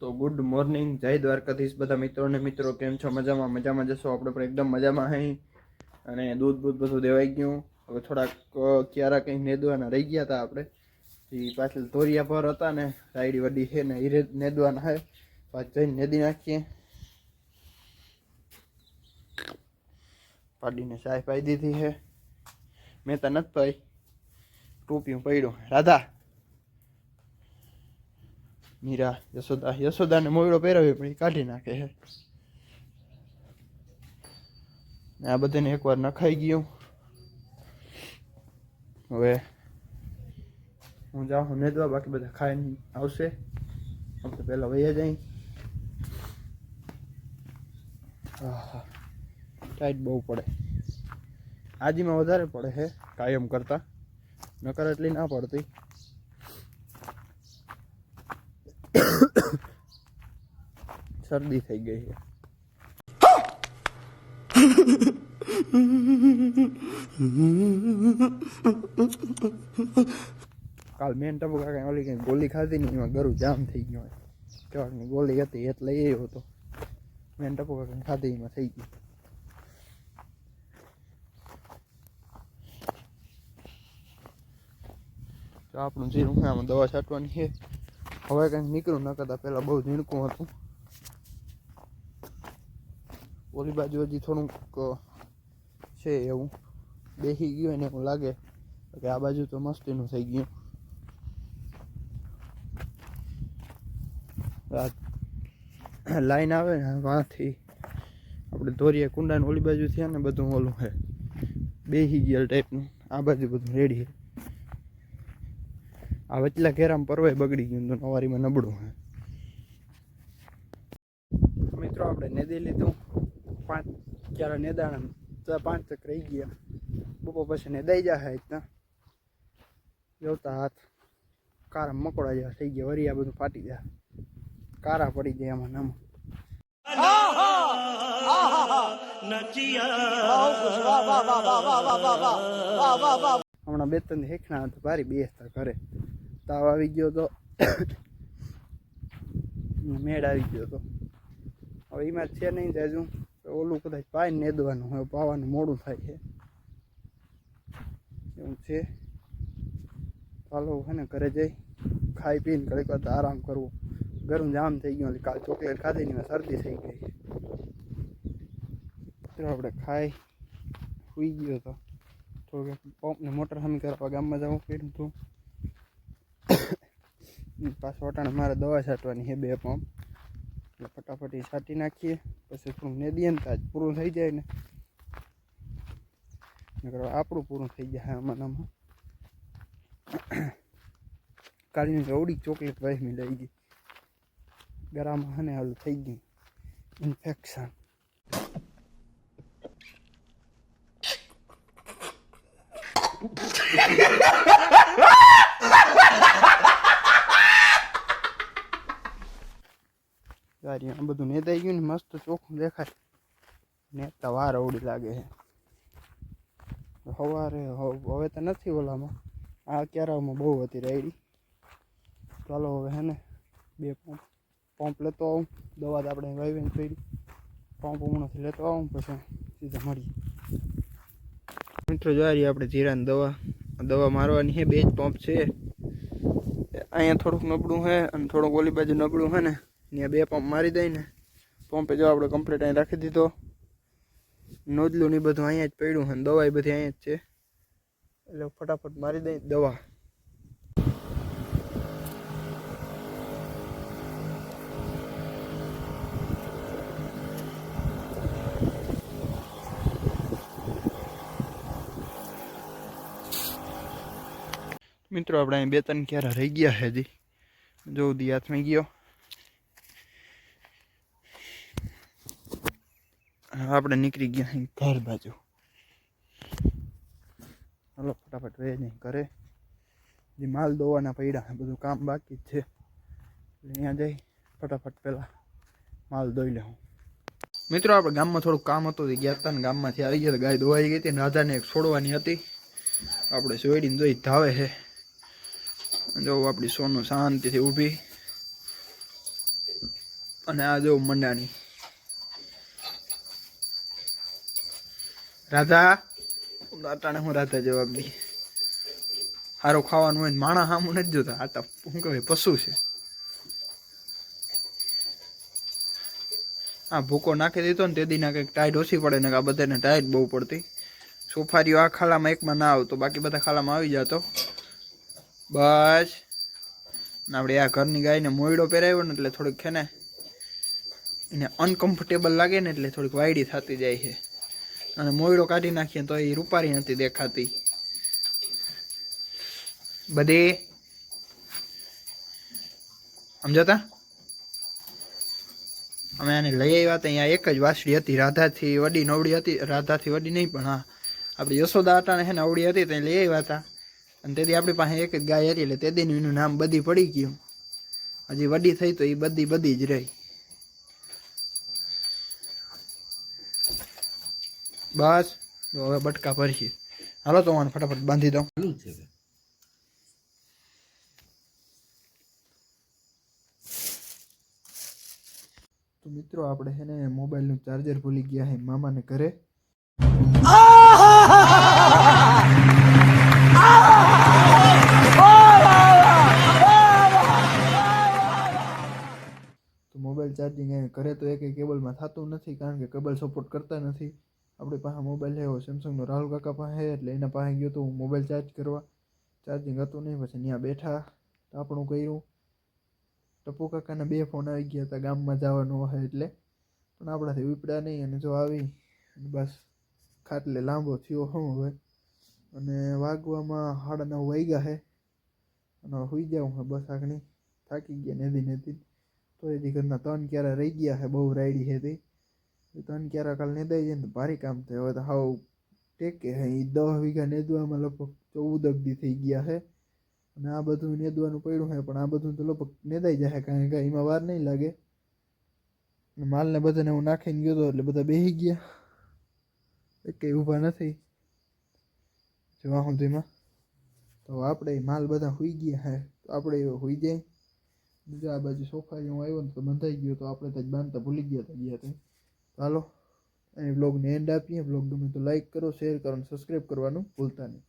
તો good morning, જય દ્વારકાધીશ બધા મિત્રોને. મિત્રો કેમ છો? મજામાં? મજામાં જશો. આપણે પણ એકદમ મજામાં હઈ. અને દૂધ બધું દેવાઈ ગયું. હવે થોડાક ક્યારા કંઈક નેદવાના રહી ગયા હતા. આપણે પાછળ તોરિયા પર હતા ને, રાયડી વડી છે ને, હીરે નેદવાના હે. પાછ જઈને નેદી નાખીએ. પાડીને ચાય પાઈ દીધી છે. મેં તો નથી પાઈ, ટોપિયું પડ્યું. રાધા, મીરા, યશોદાને મોયડો પહેરાવ્યો પણ એ કાઢી નાખે છે. આ બધાને એકવાર નખાઈ ગયું. હવે હું જાઉં હું નેદવા, બાકી બધા ખાઈને આવશે. આપણે પહેલાં વૈયા જાય. ટાઈટ બહુ પડે, આજીમાં વધારે પડે છે કાયમ કરતાં, નકર એટલી ના પડતી. શરદી થઈ ગઈ છે. કાલ મેન ટપુ કાકા ઓલી કઈ ગોલી ખાધી ને, એમાં ગરું જામ થઈ ગયું. કેવાની ગોલી હતી એટલે એ હતો. મેન ટપુ કાકા ખાધી એમાં થઈ ગયું. તો આપણું જીરું આમાં દવા છાંટવાની છે. હવે કંઈક નીકળું ન કરતા પહેલાં બહુ ઝીણકું હતું. ઓલી બાજુ હજી થોડુંક છે એવું બેસી ગયું એને એવું લાગે કે આ બાજુ તો મસ્તીનું થઈ ગયું. લાઈન આવે ને વાંથી આપણે ધોરીએ કુંડાને ઓલી બાજુ થયા ને બધું ઓલું છે બેસી ગયેલ ટાઈપનું. આ બાજુ બધું રેડી છે. આ વચલા ઘેરામાં પરવાય બગડી ગયું તો નવારીમાં નબળું છે. મિત્રો આપણે નેદી લીધું. 5 ક્યારે નેદાણા, 5 તક રહી ગયા. બપોર પછી નેદાઈ જાય રીતના જોતા હાથ કારા મકોડા જેવા થઈ ગયા. વરી આ બધું ફાટી જાય, કારા પડી જાય આમાં નામાં. હમણાં 2-3 હેખણા હતા ભારી બેસતા ઘરે. તાવ આવી ગયો તો મેળ આવી ગયો તો. હવે એમાં છે નહીં જાજુ, ઓલું કદાચ પાઈને નેદવાનું હવે પાવાનું મોડું થાય છે એવું છે. ચાલો હે ને ઘરે જઈ ખાઈ પીને ઘડીક વાર આરામ કરવો. ગરમ જામ થઈ ગયું. કાલ ચોકલેટ ખાધી ને શરદી થઈ ગઈ છે. તો આપણે ખાઈ સુઈ ગયો હતો. થોડુંક પંપને મોટર હમી કરવા ગામમાં જવું પડ્યું હતું. પાછો અટાણે મારે દવા છાંટવાની છે 2 પંપ. એટલે ફટાફટ એ છાંટી નાખીએ. પછી થોડું નેદીએ ને તાજ પૂરું થઈ જાય ને, આપણું પૂરું થઈ જાય આમાં. કાલની અવડી ચોકલેટ વાઈમી લઈ ગઈ. ગરામાં હને હાલું થઈ ગયું ઇન્ફેક્શન. આ બધું નેદાઈ ગયું ને મસ્ત ચોખ્ખું દેખાય. નેતા વાર અવડી લાગે છે. સવારે હવે તો નથી ઓલામાં, આ ક્યારામાં બહુ હતી રાયડી. ચાલો હવે હે ને 2 પંપ લેતો આવું. દવા તો આપણે વાવીને પડી. પંપ હમણાંથી લેતો આવું પછી સીધા મળીએ. મિત્રો જોઈ આપણે જીરાની દવા મારવાની છે. 2 જ પંપ છે. અહીંયા થોડુંક નબળું છે અને થોડુંક ઓલી બાજુ નબળું છે ને, ત્યાં 2 પંપ મારી દઈ ને. પંપે જો આપણે કમ્પ્લીટ અહીં રાખી દીધો. નોદલું ને બધું અહીંયા જ પડ્યું છે. દવા બધી અહીંયા જ છે. એટલે ફટાફટ મારી દઈ દવા. મિત્રો આપણે અહીં 2-3 ક્યારા રહી ગયા છે હજી. જો દી હાથમાં ગયો. આપણે નીકળી ગયા ઘર બાજુ. હાલો ફટાફટ વે નહીં કરે. જે માલ દોવાના પડ્યા બધું કામ બાકી જ છે. એટલે અહીંયા જઈ ફટાફટ પહેલાં માલ દોઈ લેવું. મિત્રો આપણે ગામમાં થોડુંક કામ હતું. ગયા હતા ને ગામમાંથી આવી ગયા. ગાય દોવાઈ ગઈ હતી ને રાધાને એક છોડવાની હતી. આપણે સોયડીને જોઈ ધાવે છે. જો આપણી સોનું શાંતિથી ઊભી. અને આ જો મંડાણી રાધા અટાણે હું રાધા જવાબ દી સારું ખાવાનું હોય ને માણા સામું નથી જોતા આ તો શું કહેવાય પશુ છે આ ભૂકો નાખી દીધો ને તે દીના કંઈક ટાઈટ ઓછી પડે ને આ બધાને ટાઈટ બહુ પડતી સોફારીઓ આ ખાલામાં એકમાં ના આવતો બાકી બધા ખાલામાં આવી જતો બસ આપણે આ ઘરની ગાયને મોયડો પહેરાવ્યો ને એટલે થોડીક છે ને એને અનકમ્ફર્ટેબલ લાગે ને એટલે થોડીક વાયડી થતી જાય છે અને મોયડો કાઢી નાખીએ તો એ રૂપારી નથી દેખાતી બધી સમજાતા અમે આને લઈ આવ્યા હતા અહીંયા એક જ વાસળી હતી રાધાથી વડી નવડી હતી રાધાથી વડી નહીં પણ હા આપણી યશોદા અટાણે છે ને અવળી હતી ત્યાં લઈ આવ્યા હતા અને તેથી આપણી પાસે એક જ ગાય હતી એટલે તેદીનું એનું નામ બધી પડી ગયું હજી વડી થઈ તો એ બધી જ રહી બસ હવે બટકા ભરીએ હાલો તો મને ફટાફટ બાંધી દઉં તો મિત્રો આપણે છે ને મોબાઈલનું ચાર્જર ભૂલી ગયા છે મામાને ઘરે તો મોબાઈલ ચાર્જિંગ ઘરે તો એક કેબલમાં થતું નથી કારણ કે કેબલ સપોર્ટ કરતા નથી આપણી પાસે મોબાઈલ લેવો સેમસંગનો રાહુલ કાકા પાસે એટલે એના પાસે ગયો તો હું મોબાઈલ ચાર્જ કરવા ચાર્જિંગ હતું નહીં પછી ત્યાં બેઠા આપણું કર્યું ટપુ કાકાના 2 ફોન આવી ગયા હતા ગામમાં જવાનું હોય એટલે પણ આપણાથી ઉપડ્યા નહીં અને જો આવી બસ ખાટલે લાંબો થયો હું હવે અને વાગવામાં 9:30 વાગ્યા છે અને સુઈ જાઉં હું બસ આગળ થાકી ગયા નેદી તો એથી ઘરના 3 ક્યારા રહી ગયા છે બહુ રાયડી હતી 3 ક્યારા કાલ નેદાઈ જાય ને તો ભારી કામ થાય હવે તો હાવ ટેકે હે 10 વીઘા નેદવામાં લગભગ 14 દી થઈ ગયા છે અને આ બધું નેદવાનું પડ્યું છે પણ આ બધું તો લગભગ નેદાઈ જાય કારણ કે એમાં વાર નહીં લાગે માલને બધાને હું નાખીને ગયો હતો એટલે બધા બેસી ગયા કંઈ ઊભા નથી જોવા સુધીમાં તો આપણે માલ બધા સુઈ ગયા હે તો આપણે સુઈ જાય બીજા આ બાજુ સોફારી હું આવ્યો ને તો બંધાઈ ગયો તો આપણે તો બાંધતા ભૂલી ગયા તો હાલો અહીં બ્લોગને એન્ડ આપીએ બ્લોગ ગમે તો લાઈક કરો શેર કરો અને સબસ્ક્રાઈબ કરવાનું ભૂલતા નહીં